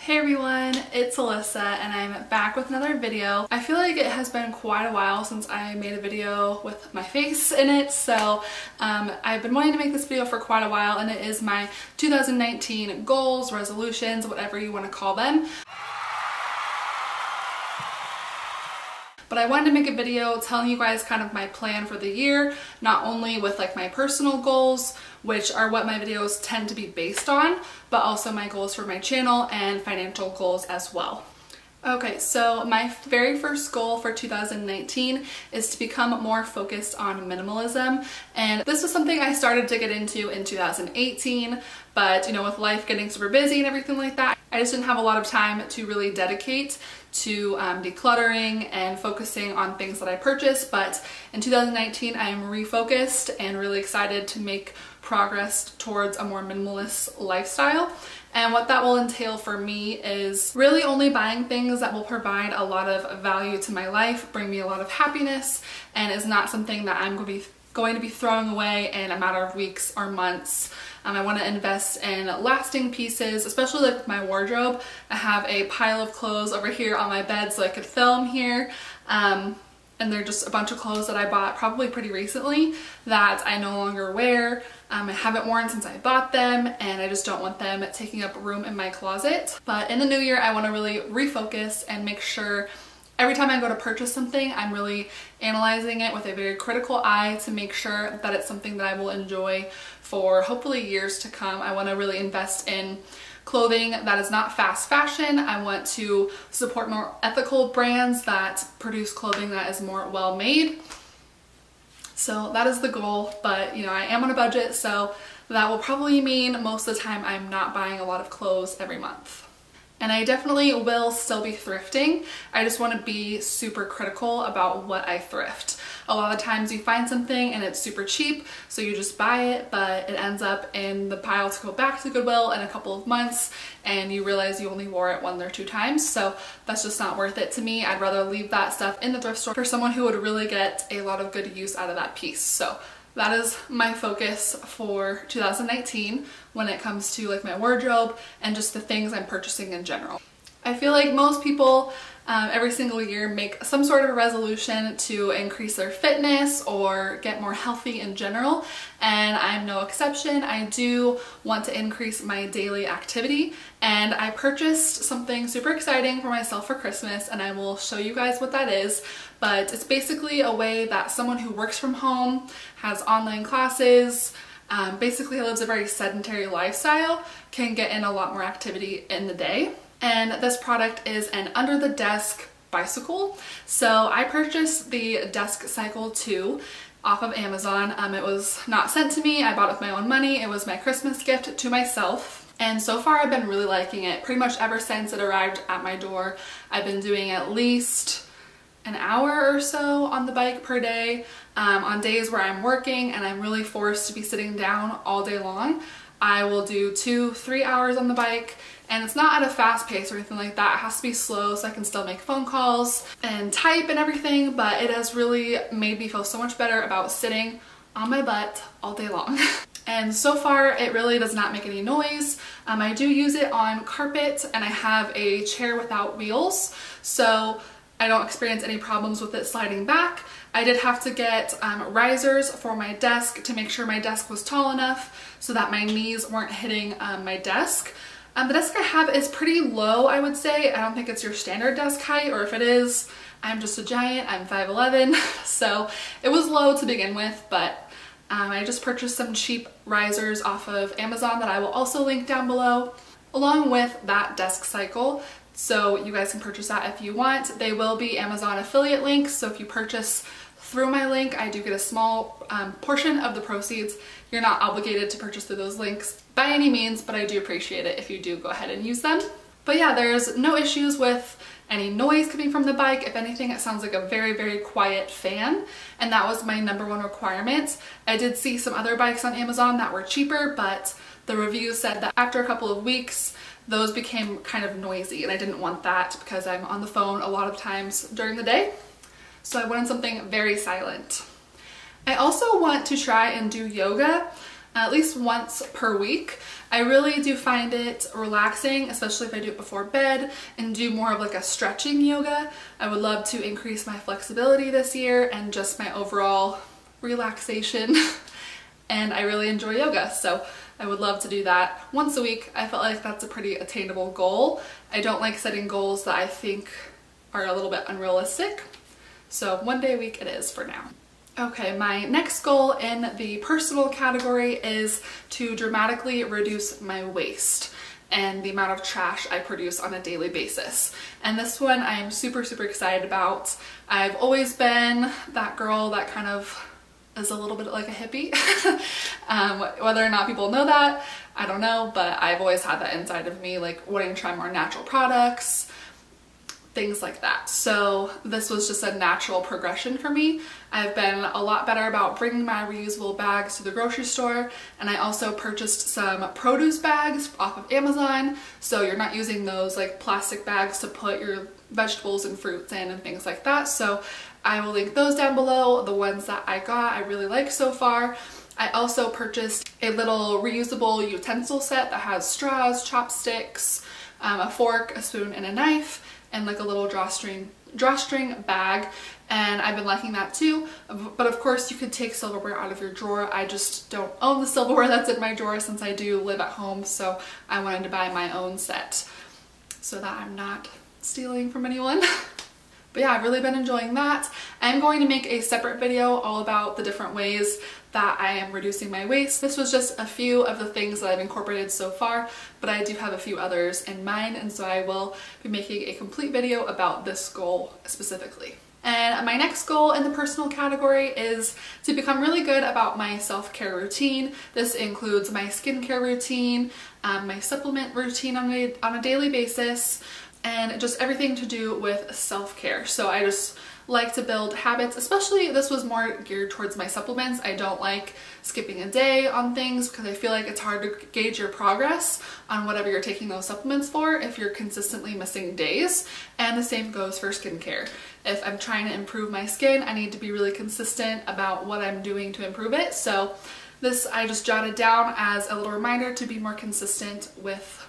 Hey everyone, it's Alyssa and I'm back with another video. I feel like it has been quite a while since I made a video with my face in it, so I've been wanting to make this video for quite a while, and it is my 2019 goals, resolutions, whatever you want to call them. But I wanted to make a video telling you guys kind of my plan for the year, not only with like my personal goals, which are what my videos tend to be based on, but also my goals for my channel and financial goals as well. Okay, so my very first goal for 2019 is to become more focused on minimalism, and this was something I started to get into in 2018, but you know, with life getting super busy and everything like that, I just didn't have a lot of time to really dedicate to decluttering and focusing on things that I purchased. But in 2019 I am refocused and really excited to make progress towards a more minimalist lifestyle. And what that will entail for me is really only buying things that will provide a lot of value to my life, bring me a lot of happiness, and is not something that I'm going to be throwing away in a matter of weeks or months. I want to invest in lasting pieces, especially like with my wardrobe. I have a pile of clothes over here on my bed so I could film here. And they're just a bunch of clothes that I bought probably pretty recently that I no longer wear. I haven't worn since I bought them, and I just don't want them taking up room in my closet. But in the new year, I want to really refocus and make sure every time I go to purchase something, I'm really analyzing it with a very critical eye to make sure that it's something that I will enjoy for hopefully years to come. I want to really invest in clothing that is not fast fashion. I want to support more ethical brands that produce clothing that is more well made. So that is the goal, but you know, I am on a budget, so that will probably mean most of the time I'm not buying a lot of clothes every month. And I definitely will still be thrifting. I just want to be super critical about what I thrift. A lot of times you find something and it's super cheap, so you just buy it, but it ends up in the pile to go back to Goodwill in a couple of months, and you realize you only wore it 1 or 2 times, so that's just not worth it to me. I'd rather leave that stuff in the thrift store for someone who would really get a lot of good use out of that piece. So that is my focus for 2019 when it comes to like my wardrobe and just the things I'm purchasing in general. I feel like most people every single year make some sort of a resolution to increase their fitness or get more healthy in general, and I'm no exception. I do want to increase my daily activity, and I purchased something super exciting for myself for Christmas, and I will show you guys what that is. But it's basically a way that someone who works from home, has online classes, basically lives a very sedentary lifestyle, can get in a lot more activity in the day. And this product is an under the desk bicycle. So I purchased the Desk Cycle 2 off of Amazon. It was not sent to me. I bought it with my own money. It was my Christmas gift to myself. And so far I've been really liking it. Pretty much ever since it arrived at my door, I've been doing at least an hour or so on the bike per day. On days where I'm working and I'm really forced to be sitting down all day long, I will do 2-3 hours on the bike, and it's not at a fast pace or anything like that. It has to be slow so I can still make phone calls and type and everything, but it has really made me feel so much better about sitting on my butt all day long. And so far it really does not make any noise. I do use it on carpet, and I have a chair without wheels, so I don't experience any problems with it sliding back. I did have to get risers for my desk to make sure my desk was tall enough so that my knees weren't hitting my desk. The desk I have is pretty low, I would say. I don't think it's your standard desk height, or if it is, I'm just a giant. I'm 5'11", so it was low to begin with, but I just purchased some cheap risers off of Amazon that I will also link down below, along with that Desk Cycle. So you guys can purchase that if you want. They will be Amazon affiliate links, so if you purchase through my link, I do get a small portion of the proceeds. You're not obligated to purchase through those links by any means, but I do appreciate it if you do go ahead and use them. But yeah, there's no issues with any noise coming from the bike. If anything, it sounds like a very, very quiet fan, and that was my #1 requirement. I did see some other bikes on Amazon that were cheaper, but the reviews said that after a couple of weeks, those became kind of noisy, and I didn't want that because I'm on the phone a lot of times during the day. So I wanted something very silent. I also want to try and do yoga. at least once per week. I really do find it relaxing, especially if I do it before bed and do more of like a stretching yoga. I would love to increase my flexibility this year and just my overall relaxation. And I really enjoy yoga, so I would love to do that once a week. I felt like that's a pretty attainable goal. I don't like setting goals that I think are a little bit unrealistic. So one day a week it is for now. Okay, my next goal in the personal category is to dramatically reduce my waste and the amount of trash I produce on a daily basis. And this one I am super excited about. I've always been that girl that kind of is a little bit like a hippie. Whether or not people know that, I don't know, but I've always had that inside of me, like wanting to try more natural products, things like that. So this was just a natural progression for me. I've been a lot better about bringing my reusable bags to the grocery store, and I also purchased some produce bags off of Amazon, so you're not using those like plastic bags to put your vegetables and fruits in and things like that. So I will link those down below. The ones that I got I really like so far. I also purchased a little reusable utensil set that has straws, chopsticks, a fork, a spoon, and a knife, and like a little drawstring bag, and I've been liking that too. But of course you could take silverware out of your drawer. I just don't own the silverware that's in my drawer since I do live at home, so I wanted to buy my own set so that I'm not stealing from anyone. But yeah, I've really been enjoying that. I'm going to make a separate video all about the different ways that I am reducing my waste. This was just a few of the things that I've incorporated so far, but I do have a few others in mind, and so I will be making a complete video about this goal specifically. And my next goal in the personal category is to become really good about my self-care routine. This includes my skincare routine, my supplement routine on a daily basis, and just everything to do with self-care. So I just like to build habits, especially this was more geared towards my supplements. I don't like skipping a day on things because I feel like it's hard to gauge your progress on whatever you're taking those supplements for if you're consistently missing days. And the same goes for skincare. If I'm trying to improve my skin, I need to be really consistent about what I'm doing to improve it. So this I just jotted down as a little reminder to be more consistent with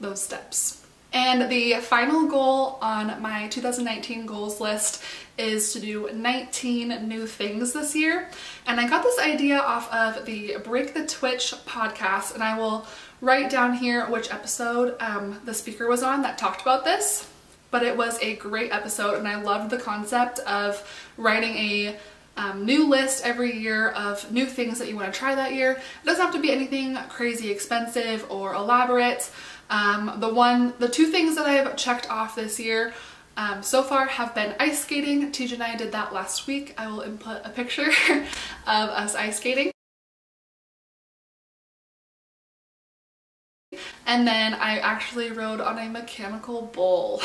those steps. And the final goal on my 2019 goals list is to do 19 new things this year. And I got this idea off of the Break the Twitch podcast, and I will write down here which episode the speaker was on that talked about this. But it was a great episode, and I loved the concept of writing a new list every year of new things that you want to try that year. It doesn't have to be anything crazy expensive or elaborate. The two things that I have checked off this year so far have been ice skating. TJ and I did that last week. I will input a picture of us ice skating. And then I actually rode on a mechanical bull,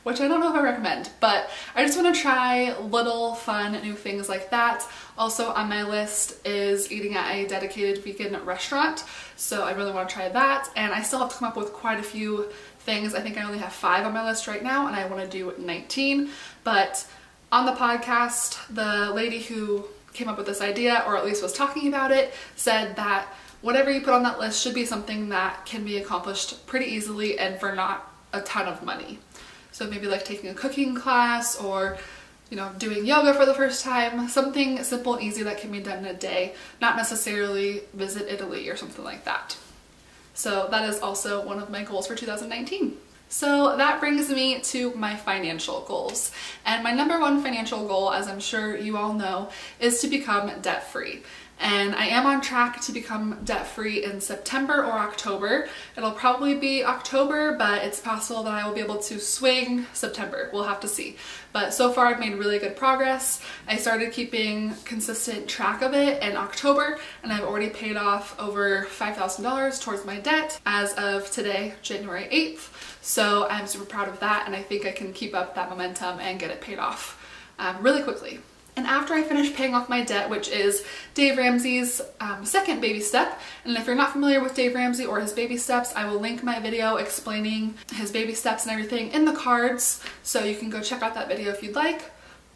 which I don't know if I recommend, but I just want to try little fun new things like that. Also on my list is eating at a dedicated vegan restaurant, so I really want to try that. And I still have to come up with quite a few things. I think I only have 5 on my list right now, and I want to do 19. But on the podcast, the lady who came up with this idea, or at least was talking about it, said that whatever you put on that list should be something that can be accomplished pretty easily and for not a ton of money. So maybe like taking a cooking class, or you know, doing yoga for the first time, something simple and easy that can be done in a day, not necessarily visit Italy or something like that. So that is also one of my goals for 2019. So that brings me to my financial goals. And my number one financial goal, as I'm sure you all know, is to become debt-free. And I am on track to become debt-free in September or October. It'll probably be October, but it's possible that I will be able to swing September. We'll have to see. But so far I've made really good progress. I started keeping consistent track of it in October, and I've already paid off over $5,000 towards my debt as of today, January 8th. So I'm super proud of that, and I think I can keep up that momentum and get it paid off really quickly. And after I finish paying off my debt, which is Dave Ramsey's second baby step, and if you're not familiar with Dave Ramsey or his baby steps, I will link my video explaining his baby steps and everything in the cards, so you can go check out that video if you'd like.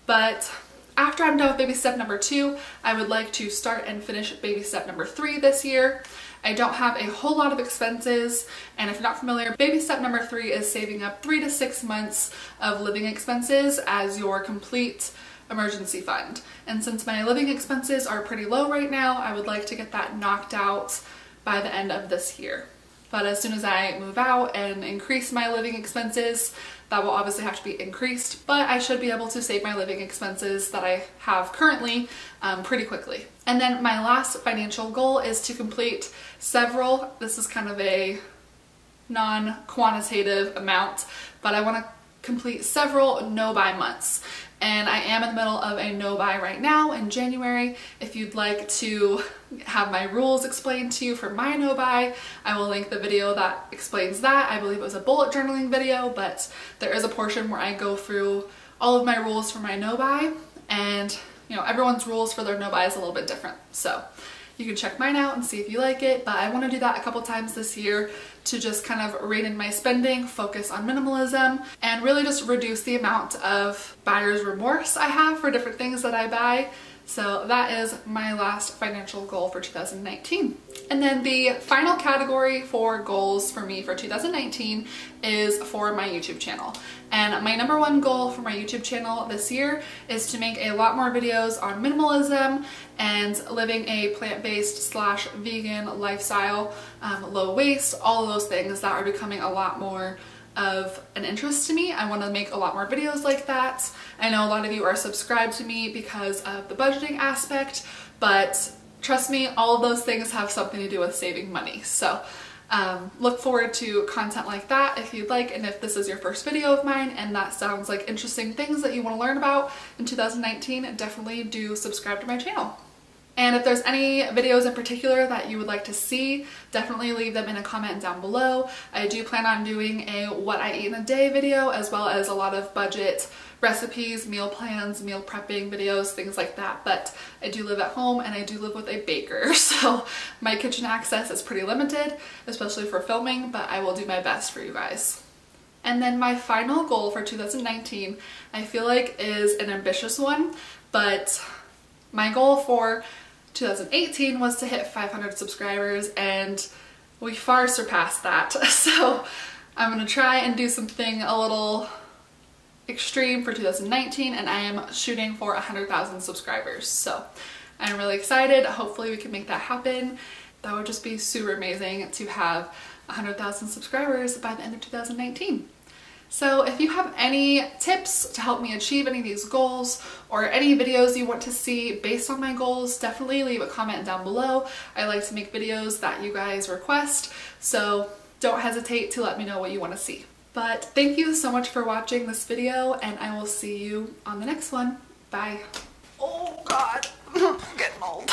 But After I'm done with baby step number 2, I would like to start and finish baby step number 3 this year. I don't have a whole lot of expenses, and if you're not familiar, baby step number 3 is saving up 3 to 6 months of living expenses as your complete emergency fund. And since my living expenses are pretty low right now, I would like to get that knocked out by the end of this year. But as soon as I move out and increase my living expenses, that will obviously have to be increased, but I should be able to save my living expenses that I have currently pretty quickly. And then my last financial goal is to complete several, this is kind of a non-quantitative amount, but I want to complete several no-buy months. And I am in the middle of a no-buy right now in January. If you'd like to have my rules explained to you for my no-buy, I will link the video that explains that. I believe it was a bullet journaling video, but there is a portion where I go through all of my rules for my no-buy, and you know, everyone's rules for their no-buy is a little bit different. So you can check mine out and see if you like it, but I want to do that a couple times this year to just kind of rein in my spending, focus on minimalism, and really just reduce the amount of buyer's remorse I have for different things that I buy. So that is my last financial goal for 2019. And then the final category for goals for me for 2019 is for my YouTube channel. And my number one goal for my YouTube channel this year is to make a lot more videos on minimalism and living a plant-based / vegan lifestyle, low waste, all of those things that are becoming a lot more of an interest to me. I want to make a lot more videos like that. I know a lot of you are subscribed to me because of the budgeting aspect, but trust me, all of those things have something to do with saving money. So look forward to content like that if you'd like, and if this is your first video of mine and that sounds like interesting things that you want to learn about in 2019, definitely do subscribe to my channel. And if there's any videos in particular that you would like to see, definitely leave them in a comment down below. I do plan on doing a what I eat in a day video, as well as a lot of budget recipes, meal plans, meal prepping videos, things like that. But I do live at home and I do live with a baker, so my kitchen access is pretty limited, especially for filming, but I will do my best for you guys. And then my final goal for 2019, I feel like is an ambitious one, but my goal for 2018 was to hit 500 subscribers, and we far surpassed that. So I'm gonna try and do something a little extreme for 2019, and I am shooting for 100,000 subscribers. So I'm really excited. Hopefully we can make that happen. That would just be super amazing to have 100,000 subscribers by the end of 2019. So if you have any tips to help me achieve any of these goals, or any videos you want to see based on my goals, definitely leave a comment down below. I like to make videos that you guys request, so don't hesitate to let me know what you want to see. But thank you so much for watching this video, and I will see you on the next one. Bye. Oh God, I'm getting old.